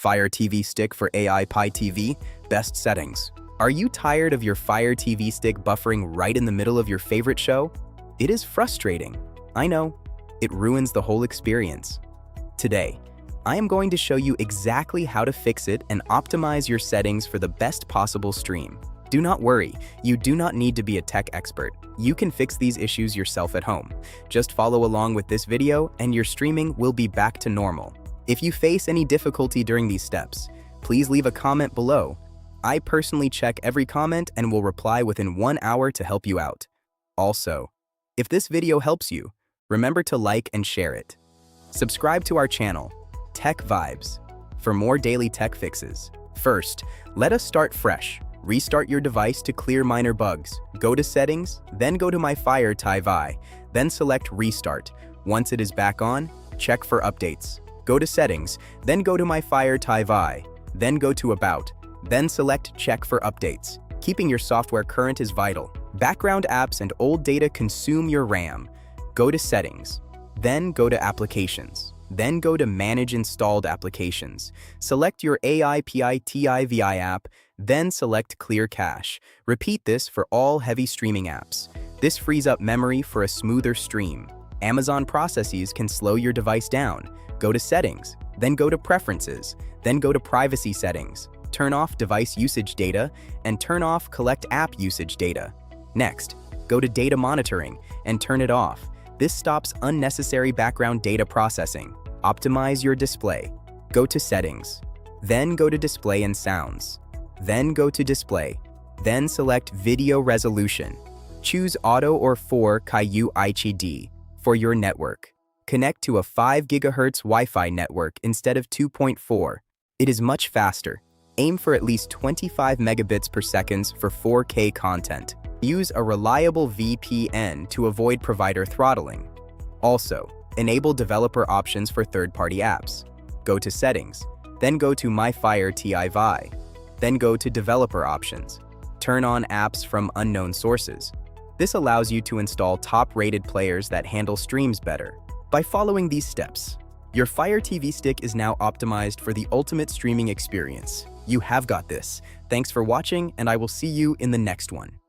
Fire TV Stick for AI IPTV, best settings. Are you tired of your Fire TV Stick buffering right in the middle of your favorite show? It is frustrating. I know. It ruins the whole experience. Today, I am going to show you exactly how to fix it and optimize your settings for the best possible stream. Do not worry, you do not need to be a tech expert. You can fix these issues yourself at home. Just follow along with this video and your streaming will be back to normal. If you face any difficulty during these steps, please leave a comment below. I personally check every comment and will reply within 1 hour to help you out. Also, if this video helps you, remember to like and share it. Subscribe to our channel, Tech Vibes, for more daily tech fixes. First, let us start fresh. Restart your device to clear minor bugs. Go to Settings, then go to My Fire TV, then select Restart. Once it is back on, check for updates. Go to Settings, then go to My Fire TV, then go to About, then select Check for updates. Keeping your software current is vital. Background apps and old data consume your RAM. Go to Settings, then go to Applications. Then go to Manage Installed Applications. Select your IPTV app, then select Clear Cache. Repeat this for all heavy streaming apps. This frees up memory for a smoother stream. Amazon processes can slow your device down. Go to Settings, then go to Preferences, then go to Privacy Settings. Turn off device usage data and turn off collect app usage data. Next, go to Data Monitoring and turn it off. This stops unnecessary background data processing. Optimize your display. Go to Settings, then go to Display and Sounds. Then go to Display, then select Video Resolution. Choose Auto or 4K HD for your network. Connect to a 5 GHz Wi-Fi network instead of 2.4. It is much faster. Aim for at least 25 megabits per second for 4K content. Use a reliable VPN to avoid provider throttling. Also, enable developer options for third-party apps. Go to Settings, then go to My Fire TV, then go to Developer Options. Turn on apps from unknown sources. This allows you to install top-rated players that handle streams better. By following these steps, your Fire TV Stick is now optimized for the ultimate streaming experience. You have got this. Thanks for watching, and I will see you in the next one.